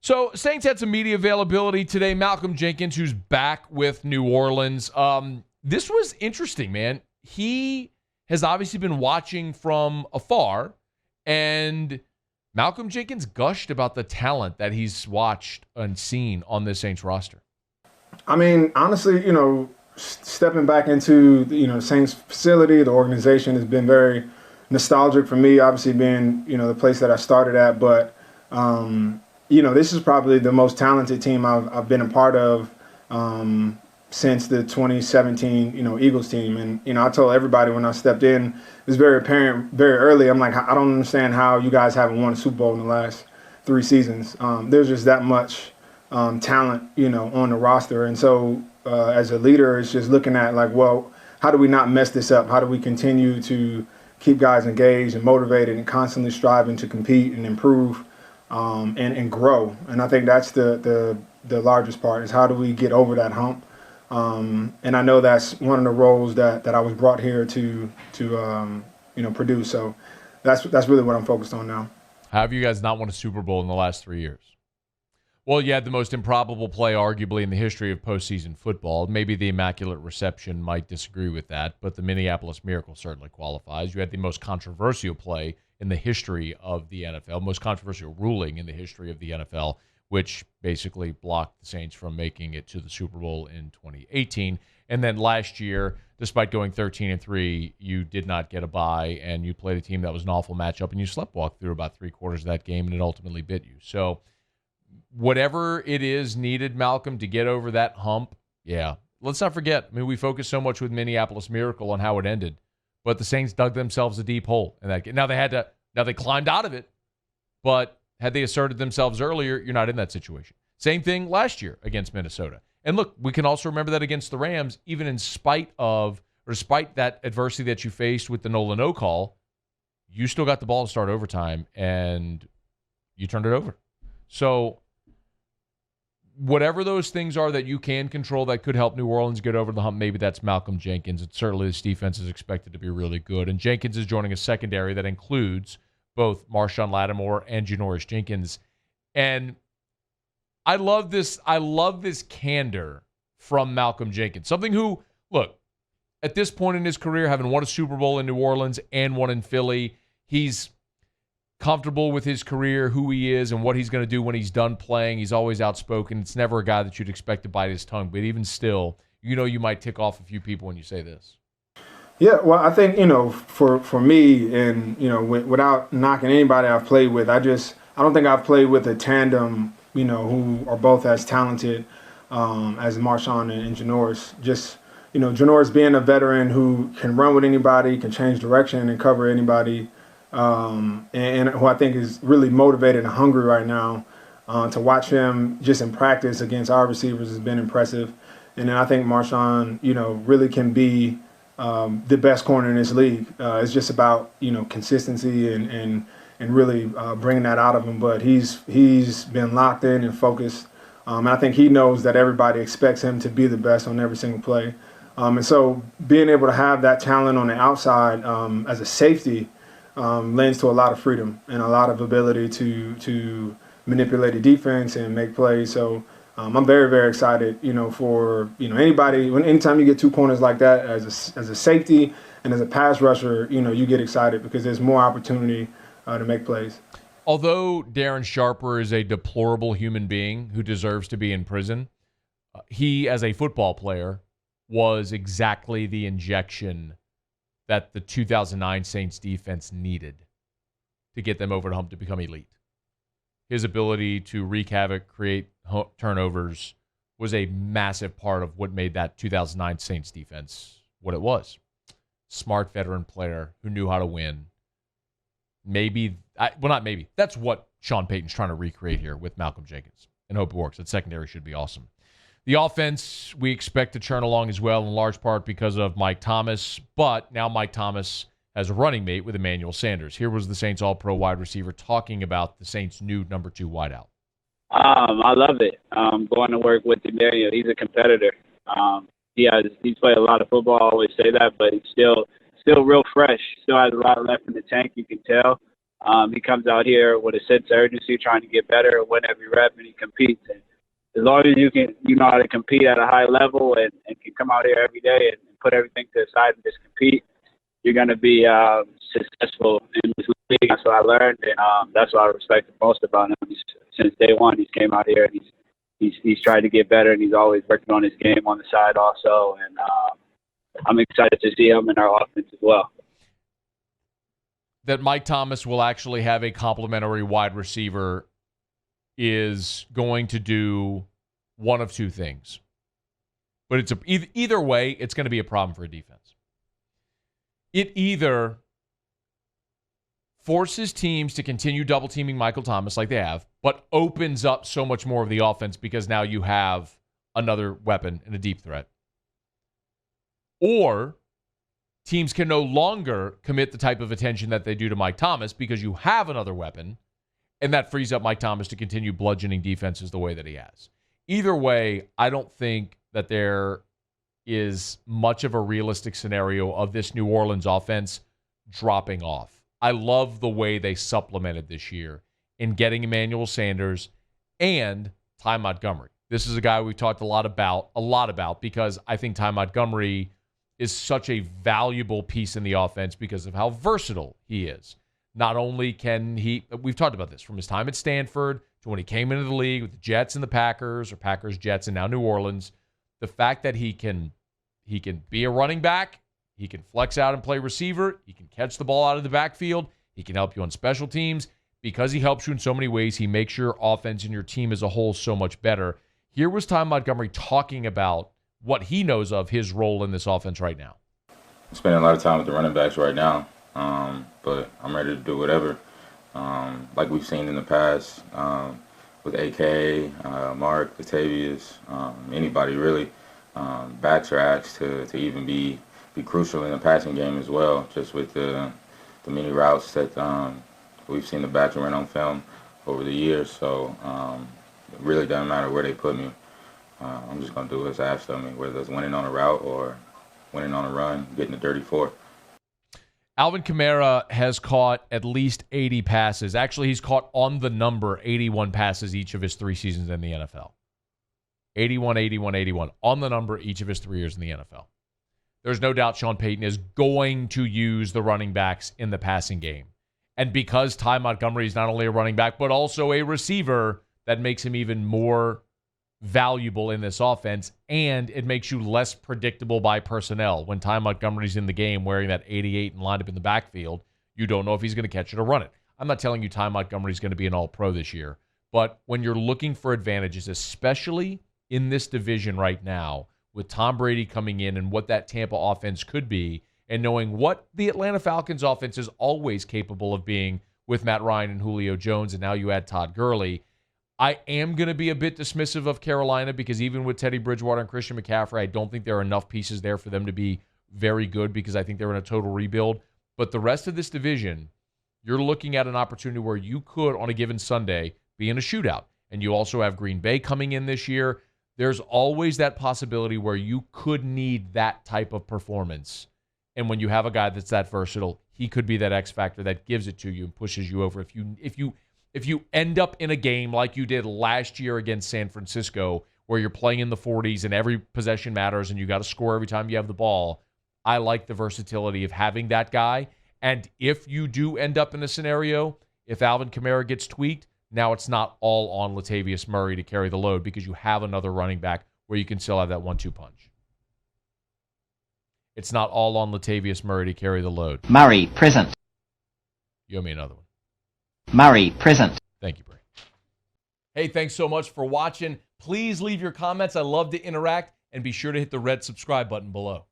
So Saints had some media availability today. Malcolm Jenkins, who's back with New Orleans. This was interesting, man. He has obviously been watching from afar, and Malcolm Jenkins gushed about the talent that he's watched and seen on this Saints roster. I mean, honestly, stepping back into the Saints facility, the organization has been very nostalgic for me. Obviously, being the place that I started at, but this is probably the most talented team I've been a part of since the 2017 Eagles team. And I told everybody when I stepped in, it was very apparent very early. I'm like, I don't understand how you guys haven't won a Super Bowl in the last 3 seasons. There's just that much talent, on the roster. And so as a leader, it's just looking at like, well, how do we not mess this up? How do we continue to keep guys engaged and motivated and constantly striving to compete and improve and grow? And I think that's the largest part, is how do we get over that hump? And I know that's one of the roles that I was brought here to produce. So that's really what I'm focused on now. How have you guys not won a Super Bowl in the last 3 years? Well, you had the most improbable play, arguably, in the history of postseason football. Maybe the Immaculate Reception might disagree with that, but the Minneapolis Miracle certainly qualifies. You had the most controversial play in the history of the NFL, most controversial ruling in the history of the NFL, which basically blocked the Saints from making it to the Super Bowl in 2018. And then last year, despite going 13-3, you did not get a bye, and you played a team that was an awful matchup, and you sleptwalked through about 3/4 of that game, and it ultimately bit you. So whatever it is needed, Malcolm, to get over that hump, yeah. Let's not forget, I mean, we focus so much with Minneapolis Miracle on how it ended, but the Saints dug themselves a deep hole in that game. Now they climbed out of it, but had they asserted themselves earlier, you're not in that situation. Same thing last year against Minnesota. And look, we can also remember that against the Rams, even despite that adversity that you faced with the Nolan O call, you still got the ball to start overtime, and you turned it over. So whatever those things are that you can control that could help New Orleans get over the hump, maybe that's Malcolm Jenkins. And certainly this defense is expected to be really good. And Jenkins is joining a secondary that includes both Marshawn Lattimore and Janoris Jenkins. And I love this candor from Malcolm Jenkins. Something who, look, at this point in his career, having won a Super Bowl in New Orleans and one in Philly, he's comfortable with his career, who he is, and what he's going to do when he's done playing. He's always outspoken. It's never a guy that you'd expect to bite his tongue. But even still, you might tick off a few people when you say this. Yeah, well, I think, for me, and, without knocking anybody I've played with, I don't think I've played with a tandem, who are both as talented as Marshawn and Janoris. Just, Janoris being a veteran who can run with anybody, can change direction and cover anybody, and who I think is really motivated and hungry right now. To watch him just in practice against our receivers has been impressive. And then I think Marshawn, really can be the best corner in this league. It's just about consistency and really bringing that out of him. But he's been locked in and focused. And I think he knows that everybody expects him to be the best on every single play. And so being able to have that talent on the outside as a safety lends to a lot of freedom and a lot of ability to manipulate the defense and make plays. So I'm very, very excited, for anybody. Anytime you get 2 corners like that as a safety and as a pass rusher, you get excited because there's more opportunity to make plays. Although Darren Sharper is a deplorable human being who deserves to be in prison, he, as a football player, was exactly the injection that the 2009 Saints defense needed to get them over the hump to become elite. His ability to wreak havoc, create turnovers, was a massive part of what made that 2009 Saints defense what it was. Smart veteran player who knew how to win. Not maybe. That's what Sean Payton's trying to recreate here with Malcolm Jenkins. And hope it works. That secondary should be awesome. The offense we expect to churn along as well, in large part because of Mike Thomas. But now Mike Thomas has a running mate with Emmanuel Sanders. Here was the Saints All-Pro wide receiver talking about the Saints' new number 2 wideout. I love it. Going to work with Demario. He's a competitor. He's played a lot of football. I always say that, but he's still real fresh. Still has a lot left in the tank. You can tell. He comes out here with a sense of urgency, trying to get better, win every rep, and he competes. And as long as you know how to compete at a high level and can come out here every day and put everything to the side and just compete, you're going to be successful in this league. That's what I learned, and that's what I respect the most about him. Since day one, he's came out here and he's tried to get better, and he's always working on his game on the side also. And I'm excited to see him in our offense as well. That Mike Thomas will actually have a complimentary wide receiver is going to do one of two things. But it's either way, it's going to be a problem for a defense. It either forces teams to continue double-teaming Michael Thomas like they have, but opens up so much more of the offense because now you have another weapon and a deep threat. Or teams can no longer commit the type of attention that they do to Mike Thomas because you have another weapon, and that frees up Mike Thomas to continue bludgeoning defenses the way that he has. Either way, I don't think that there is much of a realistic scenario of this New Orleans offense dropping off. I love the way they supplemented this year in getting Emmanuel Sanders and Ty Montgomery. This is a guy we've talked a lot about because I think Ty Montgomery is such a valuable piece in the offense because of how versatile he is. Not only can he, we've talked about this, from his time at Stanford to when he came into the league with the Jets and the Packers, or Packers, Jets, and now New Orleans, the fact that he can be a running back, he can flex out and play receiver, he can catch the ball out of the backfield, he can help you on special teams. Because he helps you in so many ways, he makes your offense and your team as a whole so much better. Here was Ty Montgomery talking about what he knows of his role in this offense right now. I'm spending a lot of time with the running backs right now, but I'm ready to do whatever. Like we've seen in the past with AK, Mark, Latavius, anybody really. Backs are asked to even be crucial in the passing game as well, just with the many routes that we've seen the backs run on film over the years. So it really doesn't matter where they put me. I'm just going to do what's asked of me, whether it's winning on a route or winning on a run, getting a dirty four. Alvin Kamara has caught at least 80 passes. Actually, he's caught on the number 81 passes each of his 3 seasons in the NFL. 81, 81, 81. On the number each of his 3 years in the NFL. There's no doubt Sean Payton is going to use the running backs in the passing game. And because Ty Montgomery is not only a running back, but also a receiver, that makes him even more valuable in this offense, and it makes you less predictable by personnel. When Ty Montgomery's in the game wearing that 88 and lined up in the backfield, you don't know if he's going to catch it or run it. I'm not telling you Ty Montgomery's going to be an all-pro this year, but when you're looking for advantages, especially in this division right now, with Tom Brady coming in and what that Tampa offense could be, and knowing what the Atlanta Falcons offense is always capable of being with Matt Ryan and Julio Jones, and now you add Todd Gurley, I am going to be a bit dismissive of Carolina because even with Teddy Bridgewater and Christian McCaffrey, I don't think there are enough pieces there for them to be very good because I think they're in a total rebuild. But the rest of this division, you're looking at an opportunity where you could, on a given Sunday, be in a shootout. And you also have Green Bay coming in this year. There's always that possibility where you could need that type of performance. And when you have a guy that's that versatile, he could be that X factor that gives it to you and pushes you over. If you end up in a game like you did last year against San Francisco, where you're playing in the 40s and every possession matters and you got to score every time you have the ball, I like the versatility of having that guy. And if you do end up in a scenario, if Alvin Kamara gets tweaked, now it's not all on Latavius Murray to carry the load because you have another running back where you can still have that 1-2 punch. It's not all on Latavius Murray to carry the load. Murray, present. You owe me another one. Murray, present. Thank you, Bray. Hey, thanks so much for watching. Please leave your comments. I love to interact, and be sure to hit the red subscribe button below.